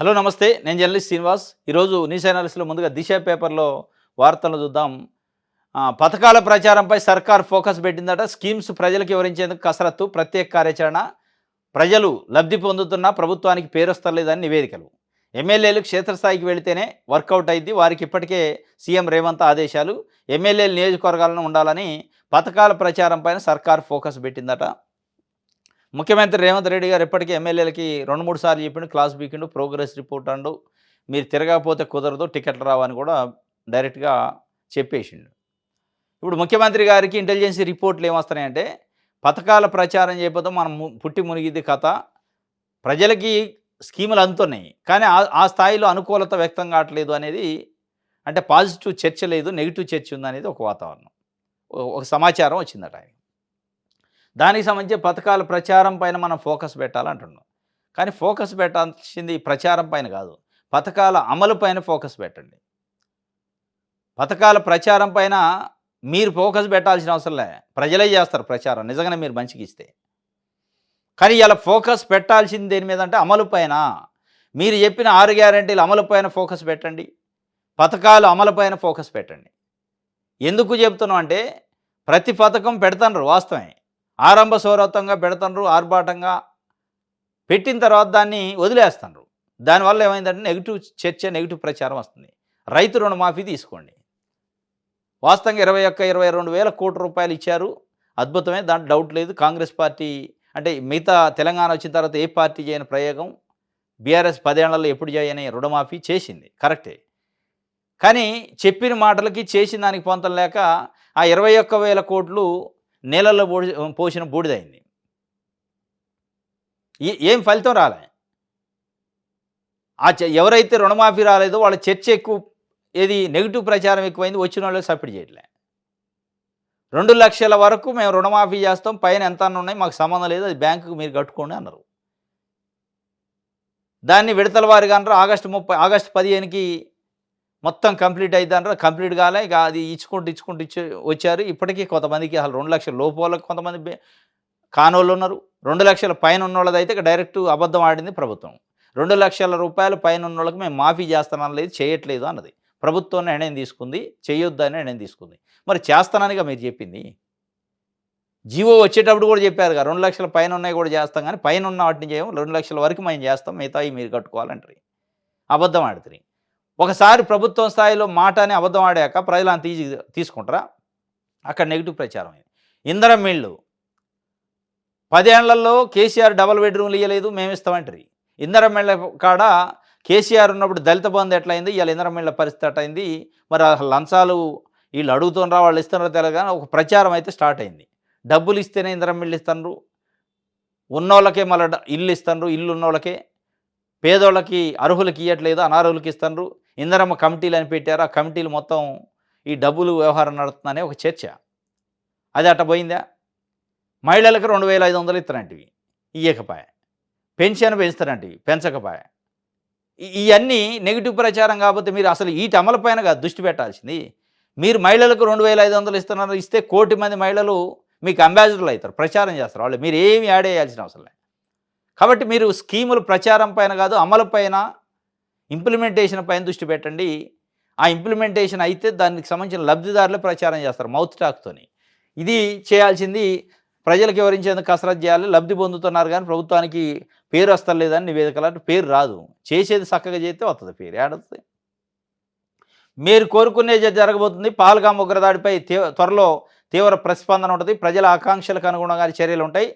Hello నమస్తే. నేను journalist Srinivas. ఈరోజు న్యూస్ అనాలిసిస్‌లో ముందుగా దిశ పేపర్‌లో వార్తలు చూద్దాం. పథకాల ప్రచారంపై సర్కార్ ఫోకస్ పెట్టిందట. స్కీమ్స్ ప్రజలకు వివరించేందుకు కసరత్తు, ప్రత్యేక కార్యాచరణ. ప్రజలు లబ్ధి పొందుతున్నా ప్రభుత్వానికి పేరొస్తలేదని నివేదికలు. ఎమ్మెల్యేలు క్షేత్రస్థాయికి వెళితేనే వర్కౌట్ అయ్యిద్ది. వారికి ఇప్పటికే సీఎం రేవంత్ ఆదేశాలు. ఎమ్మెల్యేలు నియోజకవర్గాలను ఉండాలని పథకాల ప్రచారం పైన సర్కార్ ఫోకస్ పెట్టిందట. ముఖ్యమంత్రి రేవంత్ రెడ్డి గారు ఇప్పటికే ఎమ్మెల్యేలకి 2, 3 సార్లు చెప్పిండు. క్లాస్ పీకిండు. ప్రోగ్రెస్ రిపోర్ట్ అండు. మీరు తిరగకపోతే కుదరదు. టికెట్లు రావని కూడా డైరెక్ట్‌గా చెప్పేసిండు. ఇప్పుడు ముఖ్యమంత్రి గారికి ఇంటెలిజెన్సీ రిపోర్ట్‌లు ఏమొస్తున్నాయంటే, పథకాల ప్రచారం చేయకపోతే మనం పుట్టి మునిగిద్ది కథ. ప్రజలకి స్కీములు అందుతున్నాయి. కానీ ఆ స్థాయిలో అనుకూలత వ్యక్తం కావట్లేదు అనేది, అంటే పాజిటివ్ చర్చ లేదు. నెగెటివ్ చర్చ ఉందనేది ఒక వాతావరణం. ఒక సమాచారం వచ్చిందట ఆయనకి. దానికి సంబంధించి పథకాల ప్రచారం పైన మనం ఫోకస్ పెట్టాలంటున్నాం. కానీ ఫోకస్ పెట్టాల్సింది ప్రచారం పైన కాదు. పథకాల అమలు పైన ఫోకస్ పెట్టండి. పథకాల ప్రచారం పైన మీరు ఫోకస్ పెట్టాల్సిన అవసరం లే. ప్రజలే చేస్తారు ప్రచారం నిజంగానే మీరు మంచిగిస్తే. కానీ ఇలా ఫోకస్ పెట్టాల్సింది దేని మీద అంటే అమలు పైన. మీరు చెప్పిన 6 గ్యారంటీల అమలు పైన ఫోకస్ పెట్టండి. పథకాలు అమలు పైన ఫోకస్ పెట్టండి. ఎందుకు చెప్తున్నాం అంటే, ప్రతి పథకం పెడతాండ్రు వాస్తవమే. ఆరంభ సౌరత్వంగా పెడతాండ్రు, ఆర్భాటంగా పెట్టిన తర్వాత దాన్ని వదిలేస్తాండ్రు. దానివల్ల ఏమైందంటే నెగెటివ్ చర్చ, నెగెటివ్ ప్రచారం వస్తుంది. రైతు రుణమాఫీ తీసుకోండి. వాస్తవంగా 22 వేల కోట్ల రూపాయలు ఇచ్చారు. అద్భుతమే, దాంట్లో డౌట్ లేదు. కాంగ్రెస్ పార్టీ అంటే మిగతా తెలంగాణ వచ్చిన తర్వాత ఏ పార్టీ చేయని ప్రయోగం. బీఆర్ఎస్ 10 ఏళ్లలో ఎప్పుడు చేయని రుణమాఫీ చేసింది. కరెక్టే. కానీ చెప్పిన మాటలకి చేసిన దానికి పొంతం లేక ఆ 21,000 కోట్లు నీళ్ళల్లో పోసిన బూడిదయింది. ఏం ఫలితం రాలే. ఎవరైతే రుణమాఫీ రాలేదో వాళ్ళ చర్చ ఎక్కువ, ఏది నెగెటివ్ ప్రచారం ఎక్కువైంది. వచ్చిన వాళ్ళు సపోర్ట్ చేయట్లే. 2,00,000 వరకు మేము రుణమాఫీ చేస్తాం, పైన ఎంత ఉన్నాయి మాకు సంబంధం లేదు, అది బ్యాంకుకి మీరు కట్టుకోండి అన్నారు. దాన్ని విడతల వారీగా అన్నారు. ఆగస్టు 15కి మొత్తం కంప్లీట్ అయిద్దన్నారు. కంప్లీట్ కాలే. ఇక అది ఇచ్చుకుంటూ వచ్చారు. ఇప్పటికీ కొంతమందికి అసలు 2,00,000 లోపు వాళ్ళకి కొంతమంది కానోళ్ళు ఉన్నారు. 2,00,000 పైన ఉన్నోళ్ళదైతే ఇక డైరెక్ట్ అబద్ధం ఆడింది ప్రభుత్వం. 2,00,000 రూపాయలు పైన ఉన్నోళ్ళకి మేము మాఫీ చేస్తానని లేదు, చేయట్లేదు అన్నది. ప్రభుత్వం నిర్ణయం తీసుకుంది, చేయొద్దని నిర్ణయం తీసుకుంది. మరి చేస్తాననిగా మీరు చెప్పింది. జీవో వచ్చేటప్పుడు కూడా చెప్పారుగా 2,00,000 పైన ఉన్నాయి కూడా చేస్తాం, కానీ పైన ఉన్న వాటిని చేయము, 2,00,000 వరకు మేము చేస్తాం, మిగతాయి మీరు కట్టుకోవాలంటారు. అబద్ధం ఆడుతుంది. ఒకసారి ప్రభుత్వం స్థాయిలో మాట అని అబద్ధం ఆడాక ప్రజలు అంత ఈజీ తీసుకుంటారా? అక్కడ నెగిటివ్ ప్రచారం అయింది. ఇంధనం ఇళ్ళు 10 ఏళ్లలో కేసీఆర్ డబుల్ బెడ్రూమ్లు ఇవ్వలేదు, మేము ఇస్తామంటారు. ఇంధనం ఇళ్ళ కాడ కేసీఆర్ ఉన్నప్పుడు దళిత బంధు ఎట్లయింది, ఇవాళ ఇంధనం ఇళ్ళ పరిస్థితి ఎట్లయింది. మరి అసలు లంచాలు వీళ్ళు అడుగుతున్నారా వాళ్ళు ఇస్తున్నారో తెలియదు, కానీ ఒక ప్రచారం అయితే స్టార్ట్ అయింది. డబ్బులు ఇస్తేనే ఇంధనం ఇళ్ళు ఇస్తున్నారు, ఉన్నోళ్ళకే మళ్ళీ ఇల్లు ఇస్తున్నారు, ఇల్లు ఉన్నోళ్ళకే, పేదోళ్ళకి అర్హులకి ఇవ్వట్లేదు, అనార్హులకి ఇస్తున్నారు. ఇందిరమ్మ కమిటీలు అని పెట్టారు. ఆ కమిటీలు మొత్తం ఈ డబ్బులు వ్యవహారం నడుస్తుందనే ఒక చర్చ. అది అట్ట పోయిందా? మహిళలకు 2,500 ఇస్తారంటివి, ఇయ్యకపాయే. పెన్షన్ పెంచుతారంటివి, పెంచకపాయే. ఇవన్నీ నెగిటివ్ ప్రచారం. కాకపోతే మీరు అసలు వీటి అమలు పైన కాదు దృష్టి పెట్టాల్సింది. మీరు మహిళలకు 2,500 ఇస్తున్నారు, ఇస్తే 1,000,000 మంది మహిళలు మీకు అంబాసిడర్లు అవుతారు, ప్రచారం చేస్తారు. వాళ్ళు మీరు ఏమి యాడ్ చేయాల్సిన అవసరం లేదు. కాబట్టి మీరు స్కీములు ప్రచారం పైన కాదు, అమలు పైన, ఇంప్లిమెంటేషన్ పైన దృష్టి పెట్టండి. ఆ ఇంప్లిమెంటేషన్ అయితే దానికి సంబంధించిన లబ్ధిదారులే ప్రచారం చేస్తారు మౌత్ టాక్తోని. ఇది చేయాల్సింది. ప్రజలకు వివరించేందుకు కసరత్తు చేయాలి. లబ్ధి పొందుతున్నారు కానీ ప్రభుత్వానికి పేరు వస్తలేదని నివేదికలు అంటే పేరు రాదు. చేసేది చక్కగా చేస్తే వస్తుంది పేరు. ఏడొస్తుంది? మీరు కోరుకునేది జరగబోతుంది. పాల్గాం ఉగ్రదాడిపై త్వరలో తీవ్ర ప్రతిస్పందన ఉంటుంది. ప్రజల ఆకాంక్షలకు అనుగుణంగా చర్యలు ఉంటాయి.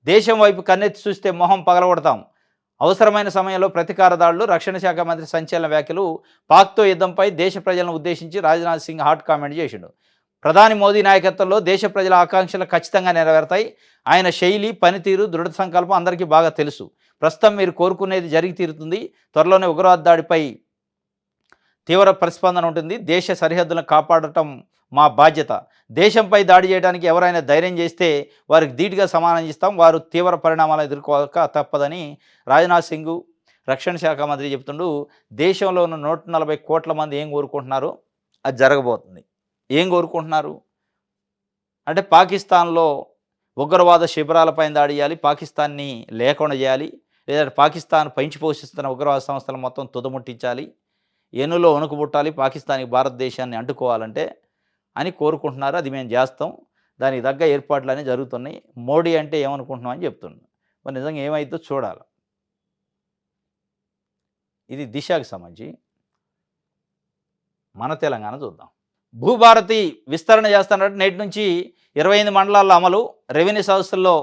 దేశం వైపు కన్నెత్తి చూస్తే మొహం పగలగొడతాం. అవసరమైన సమయంలో ప్రతీకార దాడులు. రక్షణ శాఖ మంత్రి సంచలన వ్యాఖ్యలు. పాక్తో యుద్ధంపై దేశ ప్రజలను ఉద్దేశించి రాజ్నాథ్ సింగ్ హాట్ కామెంట్ చేసిండు. ప్రధాని మోదీ నాయకత్వంలో దేశ ప్రజల ఆకాంక్షలు ఖచ్చితంగా నెరవేరుతాయి. ఆయన శైలి, పనితీరు, దృఢ సంకల్పం అందరికీ బాగా తెలుసు. ప్రస్తుతం మీరు కోరుకునేది జరిగి తీరుతుంది. త్వరలోనే ఉగ్రవాద దాడిపై తీవ్ర ప్రతిస్పందన ఉంటుంది. దేశ సరిహద్దులను కాపాడటం మా బాధ్యత. దేశంపై దాడి చేయడానికి ఎవరైనా ధైర్యం చేస్తే వారికి ధీటుగా సమానం ఇస్తాం. వారు తీవ్ర పరిణామాలు ఎదుర్కోక తప్పదని రాజ్నాథ్ సింగ్ రక్షణ శాఖ మంత్రి చెప్తుండు. దేశంలో ఉన్న 140 కోట్ల మంది ఏం కోరుకుంటున్నారు? అది జరగబోతుంది. ఏం కోరుకుంటున్నారు అంటే, పాకిస్తాన్లో ఉగ్రవాద శిబిరాలపైన దాడి చేయాలి, పాకిస్తాన్ని లేకుండా చేయాలి, లేదంటే పాకిస్తాన్ పెంచి పోషిస్తున్న ఉగ్రవాద సంస్థలు మొత్తం తుదముట్టించాలి, ఎన్నులో వణుకు పుట్టాలి, పాకిస్తాన్‌కి భారతదేశాన్ని అంటుకోవాలంటే అని కోరుకుంటున్నారు. అది మేము చేస్తాం. దానికి తగ్గ ఏర్పాట్లన్నీ జరుగుతున్నాయి. మోడీ అంటే ఏమనుకుంటున్నాం అని చెప్తున్నాం. మరి నిజంగా ఏమైద్దో చూడాలి. ఇది దిశకి సంబంధించి. మన తెలంగాణ చూద్దాం. భూభారతి విస్తరణ చేస్తున్నట్టు నేటి నుంచి 28 మండలాల్లో అమలు, రెవెన్యూ సంస్థల్లో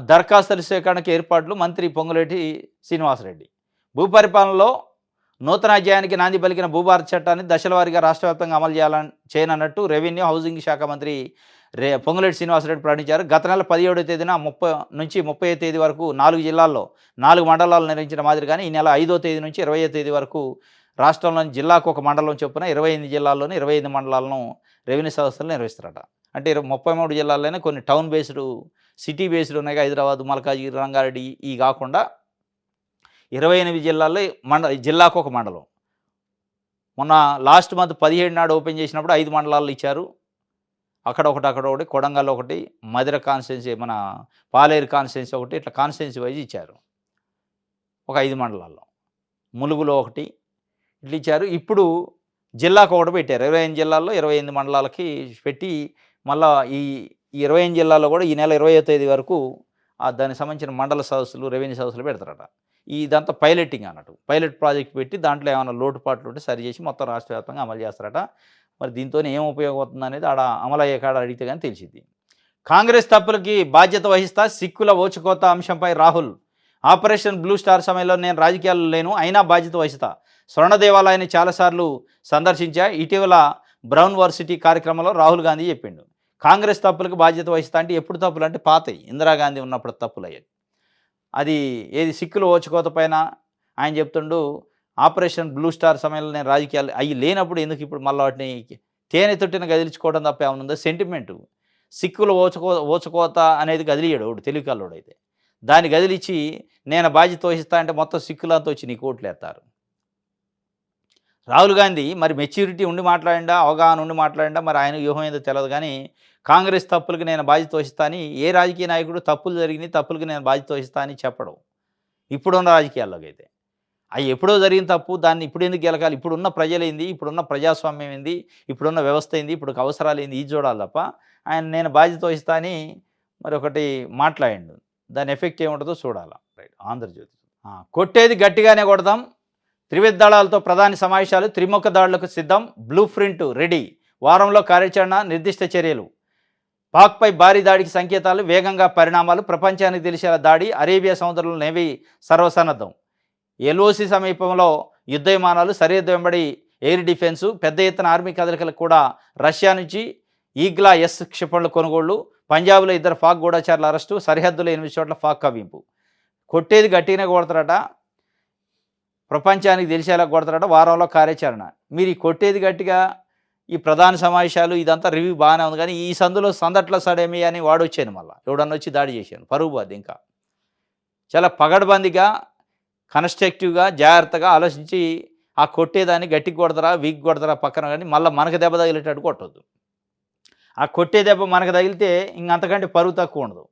దరఖాస్తుల సేకరణకు ఏర్పాట్లు మంత్రి పొంగులేటి శ్రీనివాసరెడ్డి. భూపరిపాలనలో నూతన అధ్యాయానికి నాంది పలికిన భూభారతి చట్టాన్ని దశల వారీగా రాష్ట్ర వ్యాప్తంగా అమలు చేయనున్నట్టు రెవెన్యూ హౌసింగ్ శాఖ మంత్రి పొంగులేటి శ్రీనివాసరెడ్డి ప్రకటించారు. గత నెల 17వ తేదీన 30 నుంచి 30వ తేదీ వరకు 4 జిల్లాల్లో 4 మండలాలు నిర్వహించిన మాదిరిగానే ఈ నెల 5వ తేదీ నుంచి 20వ తేదీ వరకు రాష్ట్రంలోని జిల్లాకు ఒక మండలం చొప్పున 28 జిల్లాల్లోని 25 మండలాలను రెవెన్యూ సంస్థలు నిర్వహిస్తారట. అంటే 33 జిల్లాల్లోనే కొన్ని టౌన్ బేస్డ్, సిటీ బేస్డ్ ఉన్నాయి. హైదరాబాద్, మల్కాజిగిరి, రంగారెడ్డి ఈ కాకుండా 28 జిల్లాల్లో జిల్లాకు ఒక మండలం. మొన్న లాస్ట్ మంత్ 17 నాడు ఓపెన్ చేసినప్పుడు 5 మండలాలు ఇచ్చారు. అక్కడ ఒకటి, కొడంగల్లో ఒకటి, మధిర కాన్స్టిట్యున్సీ, మన పాలేరు కాన్స్టిట్యున్సీ ఒకటి, ఇట్లా కాన్స్టిట్యున్సీ వైజ్ ఇచ్చారు ఒక 5 మండలాల్లో. ములుగులో ఒకటి ఇట్లా ఇచ్చారు. ఇప్పుడు జిల్లాకు ఒకటి పెట్టారు. 25 జిల్లాల్లో 28 మండలాలకి పెట్టి మళ్ళా ఈ 25 జిల్లాల్లో కూడా ఈ నెల 20వ తేదీ వరకు దానికి సంబంధించిన మండల సదస్సులు, రెవెన్యూ సదస్సులు పెడతారట. ఇదంతా పైలటింగ్ అన్నట్టు. పైలట్ ప్రాజెక్ట్ పెట్టి దాంట్లో ఏమైనా లోటుపాట్లు ఉంటే సరి చేసి మొత్తం రాష్ట్ర వ్యాప్తంగా అమలు చేస్తారట. మరి దీంతో ఏం ఉపయోగపడుతుంది అనేది ఆడ అమలయ్యే కాడ అడిగితే కానీ తెలిసింది. కాంగ్రెస్ తప్పులకి బాధ్యత వహిస్తా, సిక్కుల ఓచుకోత అంశంపై రాహుల్. ఆపరేషన్ బ్లూ స్టార్ సమయంలో నేను రాజకీయాల్లో లేను, అయినా బాధ్యత వహిస్తా. స్వర్ణ దేవాలయాన్ని చాలాసార్లు సందర్శించా. ఇటీవల బ్రౌన్ వర్సిటీ కార్యక్రమంలో రాహుల్ గాంధీ చెప్పిండు. కాంగ్రెస్ తప్పులకు బాధ్యత వహిస్తా అంటే ఎప్పుడు తప్పులు అంటే పాతయి, ఇందిరాగాంధీ ఉన్నప్పుడు తప్పులు అయ్యాయి. అది ఏది సిక్కులు ఓచుకోత పైన ఆయన చెప్తుండు. ఆపరేషన్ బ్లూ స్టార్ సమయంలో నేను రాజకీయాలు అవి లేనప్పుడు ఎందుకు ఇప్పుడు మళ్ళీ వాటిని తేనె తొట్టిన గదిలించుకోవడం తప్ప ఏమనుందో. సెంటిమెంటు సిక్కులు ఓచుకోత అనేది గదిలియడు ఒకడు తెలివికల్లోడు అయితే. దాన్ని గదిలిచ్చి నేను బాధ్యత వహిస్తా అంటే మొత్తం సిక్కులంతా వచ్చి నీకు ఓట్లు వేస్తారు. రాహుల్ గాంధీ మరి మెచ్యూరిటీ ఉండి మాట్లాడిండా, అవగాహన ఉండి మాట్లాడిండా, మరి ఆయన వ్యూహం ఏదో తెలియదు. కానీ కాంగ్రెస్ తప్పులకి నేను బాధ్యత వహిస్తా అని ఏ రాజకీయ నాయకుడు తప్పులు జరిగినాయి, తప్పులకి నేను బాధ్యత వహిస్తా అని చెప్పడం ఇప్పుడున్న రాజకీయాల్లోకి అయితే. అవి ఎప్పుడో జరిగిన తప్పు, దాన్ని ఇప్పుడు ఎందుకు గెలకాలి? ఇప్పుడున్న ప్రజలేంది, ఇప్పుడున్న ప్రజాస్వామ్యం ఏంది, ఇప్పుడున్న వ్యవస్థ ఏంది, ఇప్పుడు అవసరాలు ఏంది, ఇది చూడాలి తప్ప ఆయన నేను బాధ్యత వహిస్తా అని మరి ఒకటి మాట్లాడిండు. దాని ఎఫెక్ట్ ఏముంటుందో చూడాలి. రైట్. ఆంధ్రజ్యోతి కొట్టేది గట్టిగానే కొడదాం, త్రివిధ దళాలతో ప్రధాని సమావేశాలు, త్రిముఖ దాడులకు సిద్ధం, బ్లూ ప్రింట్ రెడీ, వారంలో కార్యాచరణ, నిర్దిష్ట చర్యలు. పాక్పై భారీ దాడికి సంకేతాలు, వేగంగా పరిణామాలు, ప్రపంచానికి తెలిసేలా దాడి, అరేబియా సముద్రంలో నేవీ సర్వసన్నద్ధం. ఎల్ఓసి సమీపంలో యుద్ధ విమానాలు, సరిహద్దు వెంబడి ఎయిర్ డిఫెన్సు, పెద్ద ఎత్తున ఆర్మీ కదలికలకు కూడా రష్యా నుంచి ఈగ్లా ఎస్ క్షిపణుల కొనుగోళ్లు, పంజాబ్లో 2 పాక్ గూఢచారుల అరెస్టు, సరిహద్దులో 8 చోట్ల పాక్ కవ్వింపు. కొట్టేది గట్టిగానే కొడతారట, ప్రపంచానికి తెలిసేలా కొడతారట, వారంలో కార్యాచరణ. మీరు ఈ కొట్టేది గట్టిగా ఈ ప్రధాన సమావేశాలు ఇదంతా రివ్యూ బాగానే ఉంది. కానీ ఈ సందట్లో సడేమి అని వాడు వచ్చాను, మళ్ళీ ఎవడన్నా వచ్చి దాడి చేశాను, పరుగు బాధ. ఇంకా చాలా పగడ్బందీగా, కన్స్ట్రక్టివ్గా, జాగ్రత్తగా ఆలోచించి ఆ కొట్టేదాన్ని గట్టికి కొడతారా, వీక్ కొడతారా పక్కన, కానీ మళ్ళీ మనకు దెబ్బ తగిలేటట్టు కొట్టద్దు. ఆ కొట్టే దెబ్బ మనకు తగిలితే ఇంకంతకంటే పరుగు తక్కువ ఉండదు.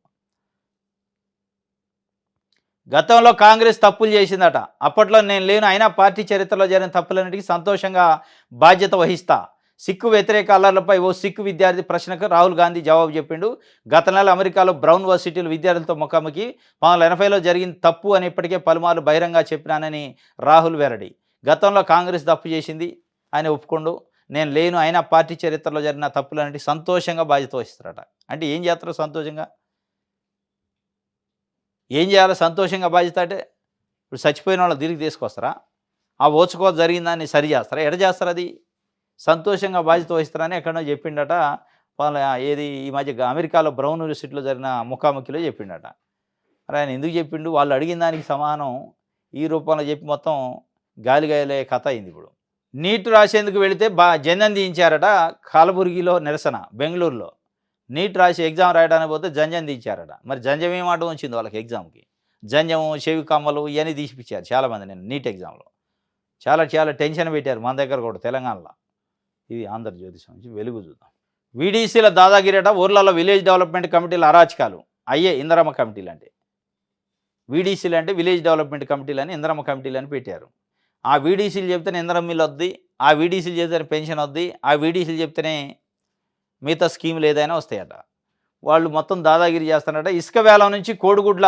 గతంలో కాంగ్రెస్ తప్పులు చేసిందట, అప్పట్లో నేను లేను, అయినా పార్టీ చరిత్రలో జరిగిన తప్పులన్నిటికీ సంతోషంగా బాధ్యత వహిస్తా. సిక్కు వ్యతిరేక అల్లర్లపై ఓ సిక్కు విద్యార్థి ప్రశ్నకు రాహుల్ గాంధీ జవాబు చెప్పిండు. గత నెల అమెరికాలో బ్రౌన్ వర్సిటీలు విద్యార్థులతో ముఖాముఖి 1980లో జరిగిన తప్పు అని ఇప్పటికే పలుమార్లు బహిరంగ చెప్పినానని రాహుల్ వెల్లడి. గతంలో కాంగ్రెస్ తప్పు చేసింది ఆయన ఒప్పుకోండు, నేను లేను, అయినా పార్టీ చరిత్రలో జరిగిన తప్పులన్నిటికీ సంతోషంగా బాధ్యత వహిస్తారట. అంటే ఏం చేస్తారో సంతోషంగా, ఏం చేయాలో సంతోషంగా బాధ్యత అంటే ఇప్పుడు చచ్చిపోయిన వాళ్ళు తిరిగి తీసుకొస్తారా? ఆ ఓచుకోత జరిగిందాన్ని సరి చేస్తారా? ఎడ చేస్తారు? అది సంతోషంగా బాధ్యత వహిస్తారని ఎక్కడో చెప్పిండట. వాళ్ళ ఏది ఈ మధ్య అమెరికాలో బ్రౌన్ యూనివర్సిటీలో జరిగిన ముఖాముఖిలో చెప్పిండట. మరి ఆయన ఎందుకు చెప్పిండు? వాళ్ళు అడిగిన దానికి సమానం ఈ రూపంలో చెప్పి మొత్తం గాలిగాయలే కథ అయింది. ఇప్పుడు నీట్ రాసేందుకు వెళితే జంజం దించారట. కలబుర్గిలో నిరసన, బెంగళూరులో నీట్ రాసి ఎగ్జామ్ రాయడానికి పోతే జంజం దించారట. మరి జంజం ఏమాట వచ్చింది వాళ్ళకి ఎగ్జామ్కి? జంజము, చెవి కమ్మలు ఇవన్నీ తీసిపించారు చాలామంది. నేను నీట్ ఎగ్జామ్లో చాలా టెన్షన్ పెట్టారు మన దగ్గర కూడా తెలంగాణలో. ఇది ఆంధ్రజ్యోతి సంబంధించి. వెలుగు చూద్దాం. వీడీసీల దాదాగిరిట, ఊర్లలో విలేజ్ డెవలప్మెంట్ కమిటీల అరాచకాలు, అయ్యే ఇందిరమ్మ కమిటీలు అంటే వీడీసీలు అంటే విలేజ్ డెవలప్మెంట్ కమిటీలని, ఇందిరమ్మ కమిటీలని పెట్టారు. ఆ వీడీసీలు చెప్తేనే ఇందిరమ్మ ఇల్లు వద్ది, ఆ వీడీసీలు చెప్తేనే పెన్షన్ వద్ది, ఆ వీడీసీలు చెప్తేనే మిగతా స్కీములు ఏదైనా వస్తాయట. వాళ్ళు మొత్తం దాదాగిరి చేస్తారట. ఇసుక వేలం నుంచి కోడిగుడ్ల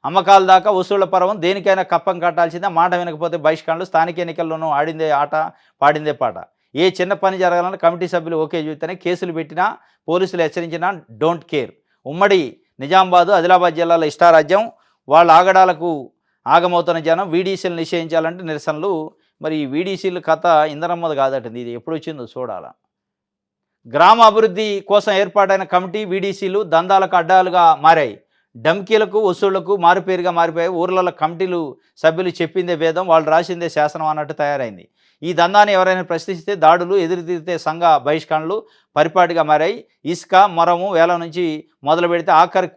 అమ్మకాల దాకా వసూళ్ల పర్వం దేనికైనా కప్పం కట్టాల్సిందే. మాట వినకపోతే బహిష్కరణలు. స్థానిక ఎన్నికల్లోనూ ఆడిందే ఆట, పాడిందే పాట. ఏ చిన్న పని జరగాలన్నా కమిటీ సభ్యులు ఓకే చెబితేనే, కేసులు పెట్టినా, పోలీసులు హెచ్చరించినా డోంట్ కేర్. ఉమ్మడి నిజామాబాదు, ఆదిలాబాద్ జిల్లాల ఇష్టారాజ్యం. వాళ్ళ ఆగడాలకు ఆగమవుతున్న జనం. వీడీసీలు నిషేధించాలంటే నిరసనలు. మరి ఈ వీడీసీలు కథ ఇందరమ్మది కాదటండి, ఇది ఎప్పుడు వచ్చిందో చూడాల. గ్రామ అభివృద్ధి కోసం ఏర్పాటైన కమిటీ వీడీసీలు దందాలకు అడ్డాలుగా మారాయి. డమ్కీలకు, వసూళ్లకు మారుపేరుగా మారిపోయాయి. ఊర్లలో కమిటీలు సభ్యులు చెప్పిందే వేదం, వాళ్ళు రాసిందే శాసనం అన్నట్టు తయారైంది. ఈ దందాన్ని ఎవరైనా ప్రశ్నిస్తే దాడులు, ఎదురుతిరిగితే సంఘ బహిష్కరణలు పరిపాటిగా మారాయి. ఇసుక, మరము వేల నుంచి మొదలు పెడితే ఆఖరికి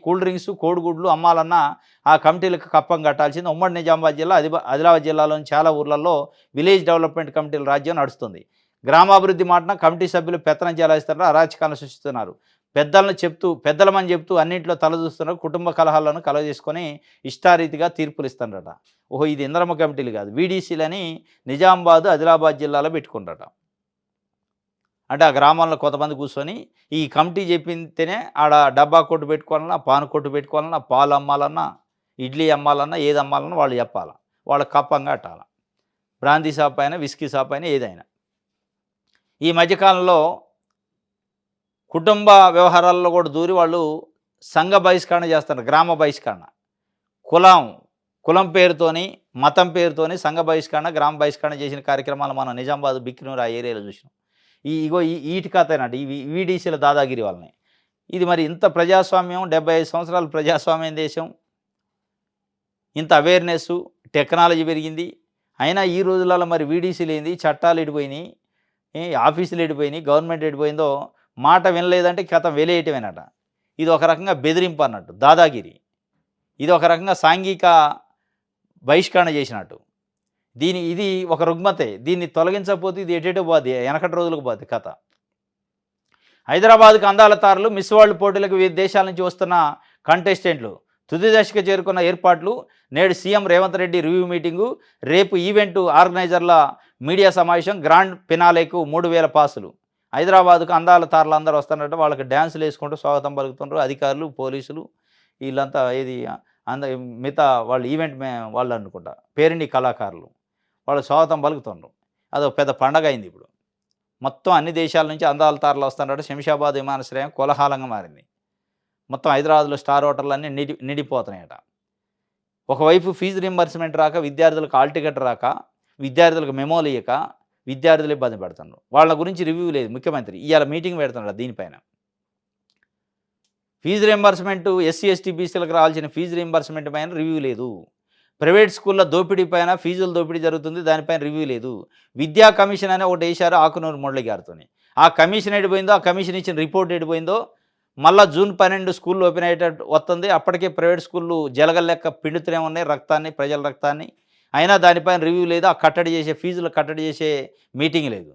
కూల్ డ్రింక్స్, కోడిగుడ్లు అమ్మాలన్నా ఆ కమిటీలకు కప్పం కట్టాల్సింది. ఉమ్మడి నిజామాబాద్ జిల్లా, ఆదిలాబాద్ జిల్లాలోని చాలా ఊర్లలో విలేజ్ డెవలప్మెంట్ కమిటీల రాజ్యం నడుస్తుంది. గ్రామాభివృద్ధి మాటన కమిటీ సభ్యులు పెత్తనం చెలాయిస్తున్నారు, అరాచకాలను సృష్టిస్తున్నారు. పెద్దలమని చెప్తూ అన్నింటిలో తలదూస్తున్నారు. కుటుంబ కలహాలను కలగజేసుకొని ఇష్టారీతిగా తీర్పులు ఇస్తున్నారట. ఓహో, ఇది ఇందిరమ్మ కమిటీలు కాదు, వీడీసీలని నిజామాబాద్, ఆదిలాబాద్ జిల్లాలో పెట్టుకుంటారట. అంటే ఆ గ్రామాల్లో కొంతమంది కూర్చొని ఈ కమిటీ చెప్పింతేనే ఆడ డబ్బా కొట్టు పెట్టుకోవాలన్నా, పాను కొట్టు పెట్టుకోవాలన్నా, పాలు అమ్మాలన్నా, ఇడ్లీ అమ్మాలన్నా, ఏది అమ్మాలన్నా వాళ్ళు చెప్పాలి. వాళ్ళకి కప్పంగా అట్టాల. బ్రాందీ షాప్ అయినా, విస్కీ షాప్ అయినా ఏదైనా. ఈ మధ్యకాలంలో కుటుంబ వ్యవహారాల్లో కూడా దూరి వాళ్ళు సంఘ బహిష్కరణ చేస్తారు. గ్రామ బహిష్కరణ. కులం పేరుతోని, మతం పేరుతోని సంఘ బహిష్కరణ, గ్రామ బహిష్కరణ చేసిన కార్యక్రమాలు మనం నిజామాబాద్, బిక్కినూరు ఆ ఏరియాలో చూసినాం. వీటి కథేనండి ఈ వీడీసీల దాదాగిరి వాళ్ళని. ఇది మరి ఇంత ప్రజాస్వామ్యం, 75 సంవత్సరాలు ప్రజాస్వామ్యం దేశం, ఇంత అవేర్నెస్సు, టెక్నాలజీ పెరిగింది. అయినా ఈ రోజులలో మరి వీడీసీలు ఏంది, చట్టాలు ఎడిపోయినాయి, ఆఫీసులు ఎడిపోయినాయి, గవర్నమెంట్ ఎడిపోయిందో మాట వినలేదంటే కథం వెలేయటమేనట. ఇది ఒక రకంగా బెదిరింపు అన్నట్టు, దాదాగిరి. ఇది ఒక రకంగా సాంఘిక బహిష్కరణ చేసినట్టు. ఇది ఒక రుగ్మతే. దీన్ని తొలగించకపోతే ఇది ఎటేటో పోద్ది, వెనకటి రోజులకు పోద్ది కథ. హైదరాబాద్కు అందాల తారలు, మిస్ వరల్డ్ పోటీలకు వివిధ దేశాల నుంచి వస్తున్న కంటెస్టెంట్లు. తుది దశకు చేరుకున్న ఏర్పాట్లు. నేడు CM Revanth Reddy review meeting. రేపు ఈవెంటు ఆర్గనైజర్ల మీడియా సమావేశం. గ్రాండ్ ఫినాలేకు 3000 పాసులు. హైదరాబాద్కు అందాల తారలు అందరూ వస్తున్నట్టు వాళ్ళకి డ్యాన్సులు వేసుకుంటూ స్వాగతం పలుకుతున్నారు. అధికారులు, పోలీసులు వీళ్ళంతా మిగతా వాళ్ళు ఈవెంట్ వాళ్ళు అనుకుంటా పేరుని కళాకారులు వాళ్ళు స్వాగతం పలుకుతున్నారు. అదొక పెద్ద పండగ అయింది ఇప్పుడు. మొత్తం అన్ని దేశాల నుంచి అందాల తారలు వస్తున్నట్టు. శంషాబాద్ విమానాశ్రయం కోలాహలంగా మారింది. మొత్తం హైదరాబాద్లో స్టార్ హోటళ్ళన్నీ నిండిపోతున్నాయట. ఒకవైపు ఫీజు రింబర్స్మెంట్ రాక, విద్యార్థులకు హాల్ టికెట్ రాక, విద్యార్థులకు మెమోలు ఇయ్యక విద్యార్థులు ఇబ్బంది పెడుతున్నారు. వాళ్ళ గురించి రివ్యూ లేదు. ముఖ్యమంత్రి ఇవాళ మీటింగ్ పెడుతున్నాడు దీనిపైన. ఫీజు రింబర్స్మెంట్, ఎస్సీ ఎస్టీ బీసీలకు రావాల్సిన ఫీజు రింబర్స్మెంట్ పైన రివ్యూ లేదు. ప్రైవేట్ స్కూళ్ళ దోపిడీ పైన, ఫీజుల దోపిడీ జరుగుతుంది, దానిపైన రివ్యూ లేదు. విద్యా కమిషన్ అనే ఒకటి వేశారు ఆకునూరు మురళి గారితో. ఆ కమిషన్ ఎడిపోయిందో, ఆ కమిషన్ ఇచ్చిన రిపోర్ట్ ఎడిపోయిందో, మళ్ళీ జూన్ 12 స్కూళ్ళు ఓపెన్ అయ్యేటట్టు వస్తుంది. అప్పటికే ప్రైవేట్ స్కూళ్ళు జలగల లెక్క పిండుతూనే ఉన్నాయి రక్తాన్ని, ప్రజల రక్తాన్ని. అయినా దానిపైన రివ్యూ లేదు. ఆ ఫీజులు కట్టడి చేసే మీటింగ్ లేదు.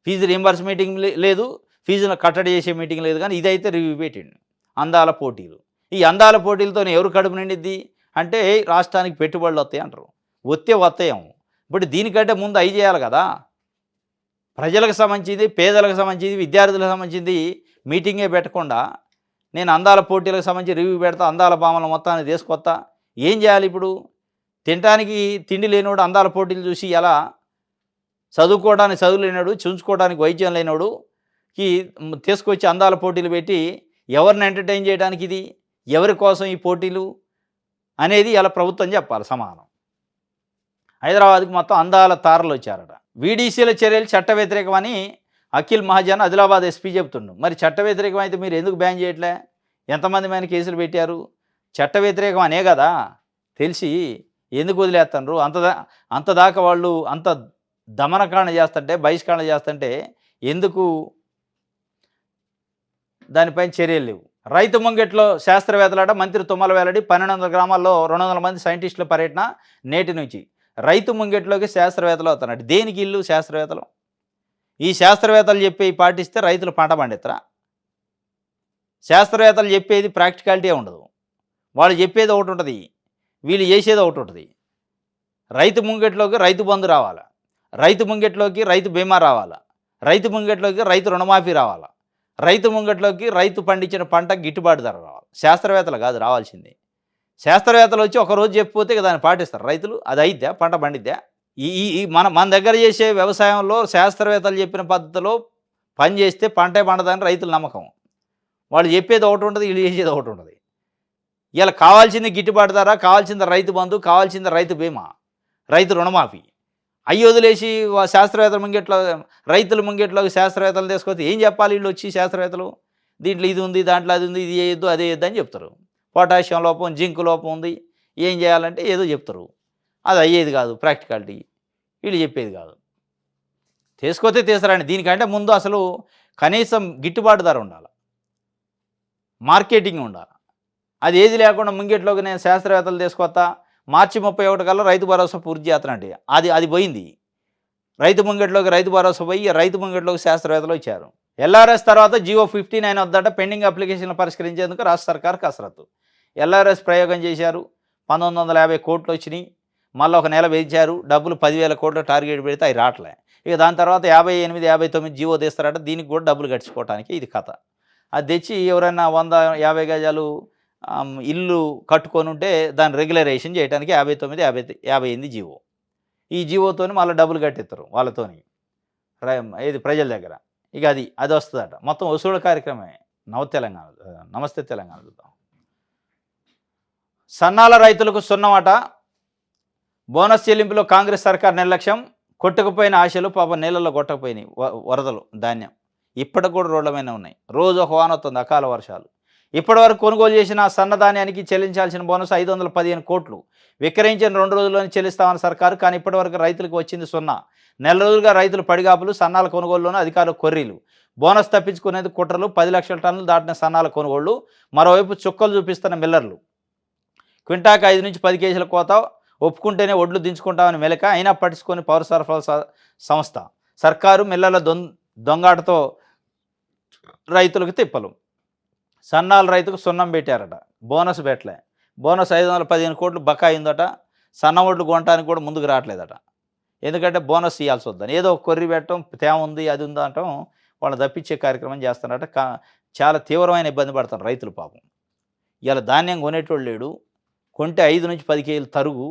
ఫీజు రీంబర్స్ మీటింగ్ లేదు, ఫీజులు కట్టడి చేసే మీటింగ్ లేదు. కానీ ఇదైతే రివ్యూ పెట్టిండు. అందాల పోటీలు. ఈ అందాల పోటీలతో ఎవరు కడుపు నిండిద్ది అంటే రాష్ట్రానికి పెట్టుబడులు వస్తాయి అంటారు. వస్తాయేమో. ఇప్పుడు దీనికంటే ముందు అవి చేయాలి కదా. ప్రజలకు సంబంధించింది, పేదలకు సంబంధించింది, విద్యార్థులకు సంబంధించింది మీటింగే పెట్టకుండా నేను అందాల పోటీలకు సంబంధించి రివ్యూ పెడతా, అందాల భామల మొత్తాన్ని తీసుకొస్తా. ఏం చేయాలి ఇప్పుడు? తినడానికి తిండి లేనివాడు అందాల పోటీలు చూసి ఎలా, చదువుకోవడానికి చదువు లేనివాడు, చూంచుకోవడానికి వైద్యం లేనివాడుకి తీసుకొచ్చి అందాల పోటీలు పెట్టి ఎవరిని ఎంటర్టైన్ చేయడానికి, ఇది ఎవరి కోసం ఈ పోటీలు అనేది ఇలా ప్రభుత్వం చెప్పాలి సమానం. హైదరాబాద్కి మొత్తం అందాల తారలు వచ్చారట. వీడీసీల చర్యలు చట్ట వ్యతిరేకమని అఖిల్ మహాజన్ ఆదిలాబాద్ ఎస్పీ చెప్తుండు. మరి చట్ట వ్యతిరేకం అయితే మీరు ఎందుకు బ్యాన్ చేయట్లే? ఎంతమంది మీద కేసులు పెట్టారు? చట్ట వ్యతిరేకం అనే కదా తెలిసి ఎందుకు వదిలేస్తున్నారు? అంతదాకా వాళ్ళు అంత దమనకాండ చేస్తుంటే, బహిష్కరణ చేస్తుంటే ఎందుకు దానిపైన చర్యలు లేవు? రైతు ముంగిట్లో శాస్త్రవేత్తలాట. మంత్రి తుమ్మల వెల్లడి. 1200 గ్రామాల్లో 200 మంది సైంటిస్టుల పర్యటన నేటి నుంచి. రైతు ముంగిట్లోకి శాస్త్రవేత్తలు అవుతున్నట్టు. దేనికి ఇల్లు శాస్త్రవేత్తలు? ఈ శాస్త్రవేత్తలు చెప్పేవి పాటిస్తే రైతులు పంట పండిస్తారా? శాస్త్రవేత్తలు చెప్పేది ప్రాక్టికాలిటీ ఉండదు. వాళ్ళు చెప్పేది ఒకటి ఉంటుంది, వీళ్ళు చేసేది ఒకటి ఉంటుంది. రైతు ముంగిట్లోకి రైతు బంధు రావాలా, రైతు ముంగిట్లోకి రైతు బీమా రావాలా, రైతు ముంగిట్లోకి రైతు రుణమాఫీ రావాలా, రైతు ముంగిట్లోకి రైతు పండించిన పంట గిట్టుబాటు ధర రావాలి. శాస్త్రవేత్తలు కాదు రావాల్సింది. శాస్త్రవేత్తలు వచ్చి ఒకరోజు చెప్పిపోతే ఇక దాన్ని పాటిస్తారు రైతులు. అది అయిద్దా? పంట పండిద్దా? ఈ ఈ ఈ మన మన దగ్గర చేసే వ్యవసాయంలో శాస్త్రవేత్తలు చెప్పిన పద్ధతిలో పని చేస్తే పంటే పండదని రైతుల నమ్మకం. వాళ్ళు చెప్పేది ఒకటి ఉంటుంది, వీళ్ళు చేసేది ఒకటి ఉంటుంది. ఇలా కావాల్సింది గిట్టుబాటు ధర, కావాల్సింది రైతు బంధు, కావాల్సింది రైతు బీమా, రైతు రుణమాఫీ. అయ్యి వదిలేసి శాస్త్రవేత్తల ముంగిట్లో రైతుల ముంగిట్లోకి శాస్త్రవేత్తలు తీసుకొస్తే ఏం చెప్పాలి వీళ్ళు వచ్చి శాస్త్రవేత్తలు? దీంట్లో ఇది ఉంది, దాంట్లో అది ఉంది, ఇది చేయొద్దు, అదే చేయొద్దు అని చెప్తారు. పొటాషియం లోపం, జింక్ లోపం ఉంది, ఏం చేయాలంటే ఏదో చెప్తారు. అది అయ్యేది కాదు ప్రాక్టికాలిటీ. వీళ్ళు చెప్పేది కాదు. తీసుకొస్తే తీసరండి. దీనికంటే ముందు అసలు కనీసం గిట్టుబాటు ధర ఉండాలి, మార్కెటింగ్ ఉండాలి. అది ఏది లేకుండా ముంగిట్లోకి నేను శాస్త్రవేత్తలు తీసుకొస్తా, మార్చి 31 కల్లా రైతు భరోసా పూర్తి చేస్తానంటే అది పోయింది. రైతు ముంగిట్లోకి రైతు భరోసా పోయి రైతు ముంగిట్లోకి శాస్త్రవేత్తలు వచ్చారు. ఎల్ఆర్ఎస్ తర్వాత జియో 59 వద్దట పెండింగ్ అప్లికేషన్లు పరిష్కరించేందుకు రాష్ట్ర సర్కార్ కసరత్తు. ఎల్ఆర్ఎస్ ప్రయోగం చేశారు, 1950 కోట్లు వచ్చినాయి. మళ్ళీ ఒక నెల పెంచారు, డబ్బులు 10,000 కోట్లు టార్గెట్ పెడితే అవి రావట్లే. ఇక దాని తర్వాత 58, 59 జియో తీస్తారట. దీనికి కూడా డబ్బులు కట్టించుకోవడానికి ఇది కథ. అది తెచ్చి ఎవరైనా 150 గజాలు ఇల్లు కట్టుకొని ఉంటే దాన్ని రెగ్యులరేషన్ చేయడానికి 59, 58 జీవో. ఈ జీవోతోని మళ్ళీ డబ్బులు కట్టిస్తారు వాళ్ళతోని ఇది ప్రజల దగ్గర. ఇక అది వస్తుందట. మొత్తం వసూలు కార్యక్రమమే. నమస్తే తెలంగాణ చూద్దాం. సన్నాల రైతులకు సున్నమట. బోనస్ చెల్లింపులో కాంగ్రెస్ సర్కార్ నిర్లక్ష్యం. కొట్టుకుపోయిన ఆశలు పాపం నీళ్ళలో కొట్టకపోయినాయి. వరదలు ధాన్యం ఇప్పటికి కూడా రోడ్ల మీద ఉన్నాయి. రోజు ఒక వాన వస్తుంది, అకాల వర్షాలు. ఇప్పటివరకు కొనుగోలు చేసిన సన్నధాన్యానికి చెల్లించాల్సిన బోనస్ 515 కోట్లు. విక్రయించిన 2 రోజుల్లోనే చెల్లిస్తామన్న సర్కారు. కానీ ఇప్పటివరకు రైతులకు వచ్చింది 0. నెల రోజులుగా రైతులు పడిగాపులు. సన్నాల కొనుగోలులోనూ అధికారులు కొర్రీలు. బోనస్ తప్పించుకునేందుకు కుట్రలు. 10 లక్షల టన్నులు దాటిన సన్నాల కొనుగోళ్లు. మరోవైపు చుక్కలు చూపిస్తున్న మిల్లర్లు. క్వింటాకు 5 నుంచి 10 కేజీల కోత. ఒప్పుకుంటేనే ఒడ్లు దించుకుంటామని మెలక. అయినా పట్టించుకొని పౌర సరఫరాల సంస్థ. సర్కారు మిల్లర్ల దొంగాటతో రైతులకు తిప్పలు. సన్నాల రైతుకు సున్నం పెట్టారట, బోనస్ పెట్టలే. బోనస్ 515 కోట్లు బకాయి ఉందట. సన్న ఒడ్లు కొనడానికి కూడా ముందుకు రావట్లేదట. ఎందుకంటే బోనస్ ఇవ్వాల్సి వద్దని ఏదో కొర్రి పెట్టడం, తేమ ఉంది అది ఉందా అంటాం, వాళ్ళని తప్పించే కార్యక్రమం చేస్తున్నారట. చాలా తీవ్రమైన ఇబ్బంది పడతారు రైతులు పాపం. ఇలా ధాన్యం కొనేటోళ్ళు లేడు. కొంటే 5 నుంచి 10 కేజీలు తరుగు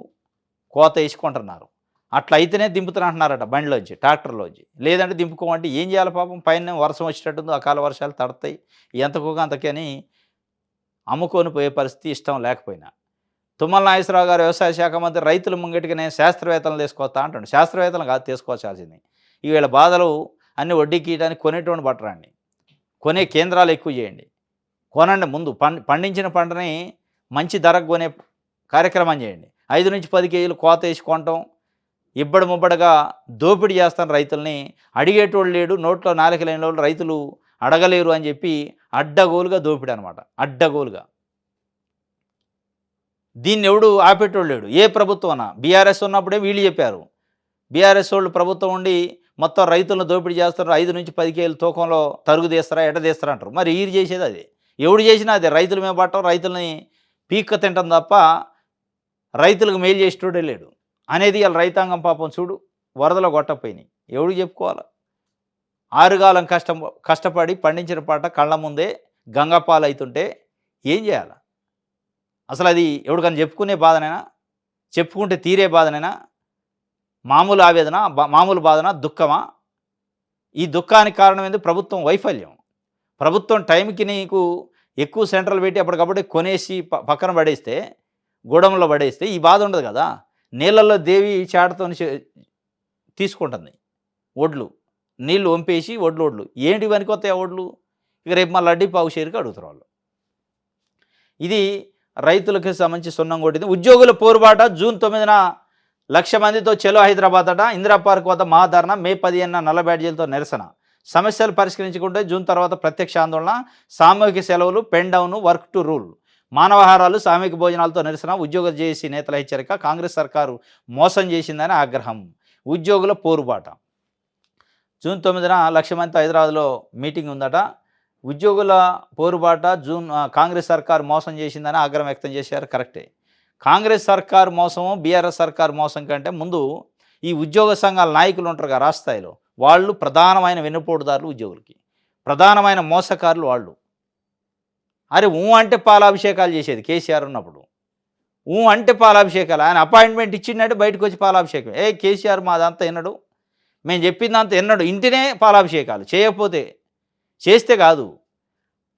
కోత వేసుకుంటున్నారు. అట్లా అయితేనే దింపుతారంటున్నారట బండిలోంచి, ట్రాక్టర్లోంచి. లేదంటే దింపుకోమంటే ఏం చేయాలి పాపం? పైన వర్షం వచ్చేటట్టుంది, అకాల వర్షాలు తడతాయి. ఎంతకోగా అంతకని అమ్ముకొని పోయే పరిస్థితి ఇష్టం లేకపోయినా. తుమ్మల నాగేశ్వరరావు గారు వ్యవసాయ శాఖ మంత్రి రైతుల ముంగిటికి నేను శాస్త్రవేత్తలను తీసుకొస్తా అంటాడు. శాస్త్రవేత్తలు కాదు తీసుకొచ్చాల్సింది. ఈ వీళ్ళ బాధలు అన్ని వడ్డీకి ఇయడానికి కొనేటువంటి పట్టరండి. కొనే కేంద్రాలు ఎక్కువ చేయండి. కొనండి ముందు. పండించిన పంటని మంచి ధరకు కొనే కార్యక్రమం చేయండి. 5 నుంచి 10 కేజీలు కోత వేసి కొనటం, ఇబ్బడి ముబ్బడిగా దోపిడీ చేస్తాను రైతుల్ని. అడిగేటోళ్ళు లేడు, నోట్లో నాలుక లేని వాళ్ళు రైతులు అడగలేరు అని చెప్పి అడ్డగోలుగా దోపిడీ అనమాట. అడ్డగోలుగా దీన్ని ఎవడు ఆపేటోళ్ళు లేడు. ఏ ప్రభుత్వం అన్నా. బీఆర్ఎస్ ఉన్నప్పుడే వీళ్ళు చెప్పారు. బీఆర్ఎస్ వాళ్ళు ప్రభుత్వం ఉండి మొత్తం రైతులను దోపిడీ చేస్తారు, 5 నుంచి 10 కేజీల తూకంలో తరుగు తీస్తారా, ఎట తీస్తారా అంటారు. మరి వీరు చేసేది అదే. ఎవడు చేసినా అదే. రైతుల మీద పట్టడం, రైతుల్ని పీక్క తింటాం తప్ప రైతులకు మేలు చేసేటోడే లేడు అనేది వాళ్ళ రైతాంగం పాపం చూడు వరదలో కొట్టకపోయినాయి. ఎవడు చెప్పుకోవాలి? ఆరుగాలం కష్టపడి పండించిన పంట కళ్ళ ముందే గంగపాలు అవుతుంటే ఏం చేయాలి? అసలు అది ఎవడికని చెప్పుకునే బాధనైనా, చెప్పుకుంటే తీరే బాధనైనా, మామూలు ఆవేదన, మామూలు బాధన, దుఃఖమా? ఈ దుఃఖానికి కారణం ఏంది? ప్రభుత్వం వైఫల్యం. ప్రభుత్వం టైంకి నీకు ఎక్కువ సెంటర్లు పెట్టి అప్పటికప్పుడే కొనేసి పక్కన పడేస్తే, గూడెంలో పడేస్తే ఈ బాధ ఉండదు కదా. నీళ్ళల్లో దేవి చాటతో తీసుకుంటుంది ఒడ్లు, నీళ్లు వంపేసి ఒడ్లు ఏంటి పనికొస్తాయి ఆ ఒడ్లు? ఇక రేపు మళ్ళీ అడ్డీ పావు షేరుకి అడుగుతారు వాళ్ళు. ఇది రైతులకు సంబంధించి సున్నం కొట్టింది. ఉద్యోగుల పోరుబాట. జూన్ 9న 1,00,000 మందితో చెలో హైదరాబాద్ అట. ఇందిరా పార్క్ వద్ద మహాధరణ. మే 15న నల్ల బ్యాడ్జీలతో నిరసన. సమస్యలు పరిష్కరించుకుంటే జూన్ తర్వాత ప్రత్యక్ష ఆందోళన. సామూహిక సెలవులు, pen down, work to rule. మానవాహారాలు, సామూహిక భోజనాలతో నిరసన. ఉద్యోగ జేఏసీ నేతల హెచ్చరిక. కాంగ్రెస్ సర్కారు మోసం చేసిందని ఆగ్రహం. ఉద్యోగుల పోరుబాట. జూన్ 9న 1,00,000 మందితో హైదరాబాద్లో మీటింగ్ ఉందట. ఉద్యోగుల పోరుబాట కాంగ్రెస్ సర్కార్ మోసం చేసిందని ఆగ్రహం వ్యక్తం చేశారు. కరెక్టే. కాంగ్రెస్ సర్కార్ మోసము, బీఆర్ఎస్ సర్కార్ మోసం కంటే ముందు ఈ ఉద్యోగ సంఘాల నాయకులు ఉంటారుగా రాష్ట్ర స్థాయిలో, వాళ్ళు ప్రధానమైన వెన్నుపోటుదారులు ఉద్యోగులకి. ప్రధానమైన మోసకారులు వాళ్ళు. అరే! అంటే పాలాభిషేకాలు చేసేది కేసీఆర్ ఉన్నప్పుడు. అంటే పాలాభిషేకాలు. ఆయన అపాయింట్మెంట్ ఇచ్చిండంటే బయటకొచ్చి పాలాభిషేకం. కేసీఆర్ మాదంతా ఇనడు. మేము చెప్పిందంతా ఇనడు. ఇంటేనే పాలాభిషేకాలు. చేయకపోతే చేస్తే కాదు.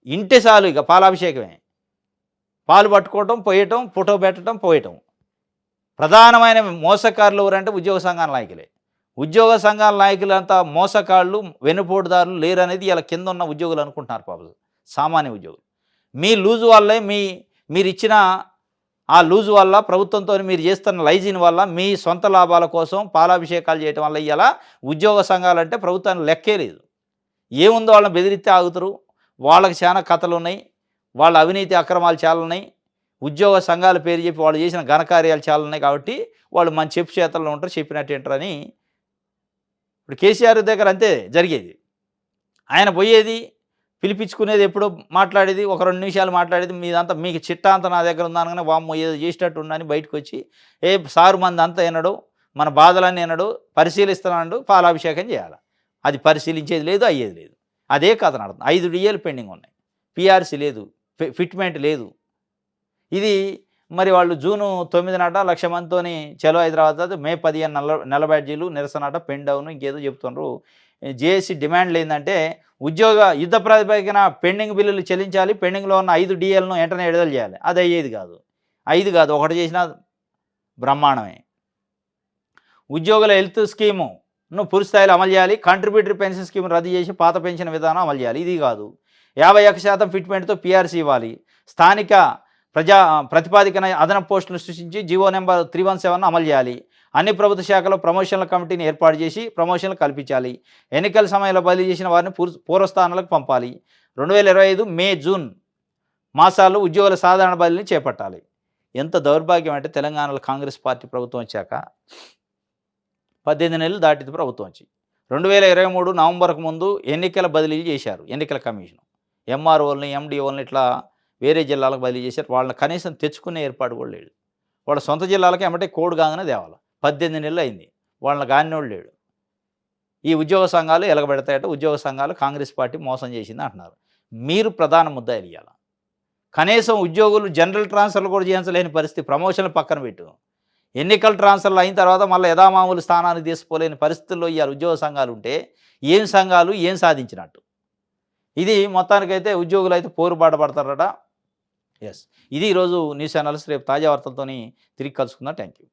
ఇంటే చాలు ఇక పాలాభిషేకమే. పాలు పట్టుకోవటం, పోయటం, ఫోటో పెట్టడం, పోయటం. ప్రధానమైన మోసకారులు ఎవరంటే ఉద్యోగ సంఘాల నాయకులే. ఉద్యోగ సంఘాల నాయకులంతా మోసకాళ్ళు, వెన్నుపోటుదారులు లేరనేది ఇలా కింద ఉన్న ఉద్యోగులు అనుకుంటున్నారు పాపం. సామాన్య ఉద్యోగులు. మీ లూజు వల్లే మీరిచ్చిన ఆ లూజు వల్ల, ప్రభుత్వంతో మీరు చేస్తున్న లైజిన్ వల్ల, మీ సొంత లాభాల కోసం పాలాభిషేకాలు చేయటం వల్ల ఇవాళ ఉద్యోగ సంఘాలంటే ప్రభుత్వానికి లెక్కే లేదు. ఏముందో వాళ్ళని బెదిరిస్తే ఆగుతారు. వాళ్ళకి చాలా కథలున్నాయి. వాళ్ళ అవినీతి అక్రమాలు చాలా ఉన్నాయి. ఉద్యోగ సంఘాల పేరు చెప్పి వాళ్ళు చేసిన ఘనకార్యాలు చాలా ఉన్నాయి. కాబట్టి వాళ్ళు మన చెప్పు చేతల్లో ఉంటారు, చెప్పినట్టు వింటారని. ఇప్పుడు కేసీఆర్ దగ్గర అంతే జరిగేది. ఆయన పోయేది, పిలిపించుకునేది, ఎప్పుడో మాట్లాడేది, ఒక 2 నిమిషాలు మాట్లాడేది. మీదంతా మీకు చిట్టా అంతా నా దగ్గర ఉందనగానే వామ్మో ఏదో చేసేటట్టు ఉండని బయటకు వచ్చి, సారు మంది అంతా వినడు, మన బాధలన్నీ వినడు, పరిశీలిస్తున్నాడు, పాలాభిషేకం చేయాలి. అది పరిశీలించేది లేదు, అయ్యేది లేదు. అదే కథ నడుతుంది. 5 డిఏలు పెండింగ్ ఉన్నాయి. పీఆర్సీ లేదు, ఫిట్మెంట్ లేదు. ఇది మరి వాళ్ళు జూను 9 నాట 1,00,000 మందితోని చలో హైదరాబాద్, మే 15 నల్ల బ్యాడ్జీలు, నిరసనట, పెన్ డౌన్, ఇంకేదో చెప్తున్నారు. జేఏసీ డిమాండ్లు ఏంటంటే ఉద్యోగ యుద్ధ ప్రాతిపదికన పెండింగ్ బిల్లులు చెల్లించాలి, పెండింగ్లో ఉన్న 5 డిఏలను వెంటనే విడుదల చేయాలి. అది అయ్యేది కాదు. 5 కాదు, ఒకటి చేసినా బ్రహ్మాండమే. ఉద్యోగుల హెల్త్ స్కీమును పూర్తి స్థాయిలో అమలు చేయాలి, కాంట్రిబ్యూటరీ పెన్షన్ స్కీమ్ రద్దు చేసి పాత పెన్షన్ విధానం అమలు చేయాలి. ఇది కాదు. 51% ఫిట్మెంట్తో పీఆర్సీ ఇవ్వాలి. స్థానిక ప్రతిపాదికన అదనపు పోస్టులు సృష్టించి జీవో నెంబర్ 317 అమలు చేయాలి. అన్ని ప్రభుత్వ శాఖలో ప్రమోషన్ల కమిటీని ఏర్పాటు చేసి ప్రమోషన్లు కల్పించాలి. ఎన్నికల సమయంలో బదిలీ చేసిన వారిని పూర్వస్థానాలకు పంపాలి. 2025 మే, జూన్ మాసాల్లో ఉద్యోగుల సాధారణ బదిలీని చేపట్టాలి. ఎంత దౌర్భాగ్యం అంటే తెలంగాణలో కాంగ్రెస్ పార్టీ ప్రభుత్వం వచ్చాక 18 నెలలు దాటింది ప్రభుత్వం వచ్చి. 2023 నవంబర్కు ముందు ఎన్నికల బదిలీలు చేశారు. ఎన్నికల కమిషన్ ఎంఆర్ఓల్ని, ఎండిఓల్ని ఇట్లా వేరే జిల్లాలకు బదిలీ చేశారు. వాళ్ళని కనీసం తెచ్చుకునే ఏర్పాటు కూడా లేడు. వాళ్ళ సొంత జిల్లాలకి ఎమ్మటే కోడ్ కాగానే తేవాలి. 18 నెలలు అయింది, వాళ్ళని గానినోడు లేడు. ఈ ఉద్యోగ సంఘాలు ఎలగబెడతాయట. ఉద్యోగ సంఘాలు కాంగ్రెస్ పార్టీ మోసం చేసింది అంటున్నారు. మీరు ప్రధాన ముద్దాయిలు ఇవ్వాల. కనీసం ఉద్యోగులు జనరల్ ట్రాన్స్ఫర్లు కూడా చేయించలేని పరిస్థితి, ప్రమోషన్లు పక్కన పెట్టు. ఎన్నికల ట్రాన్స్ఫర్లు అయిన తర్వాత మళ్ళీ యథామామూలు స్థానానికి తీసుకోలేని పరిస్థితుల్లో ఇవాళ ఉద్యోగ సంఘాలు ఉంటే ఏం సంఘాలు ఏం సాధించినట్టు. ఇది మొత్తానికైతే ఉద్యోగులు అయితే పోరుబాట పడతారట. ఎస్, ఇది ఈరోజు న్యూస్ ఛానల్స్. రేపు తాజా వార్తలతోని తిరిగి కలుసుకుందాం. Thank you.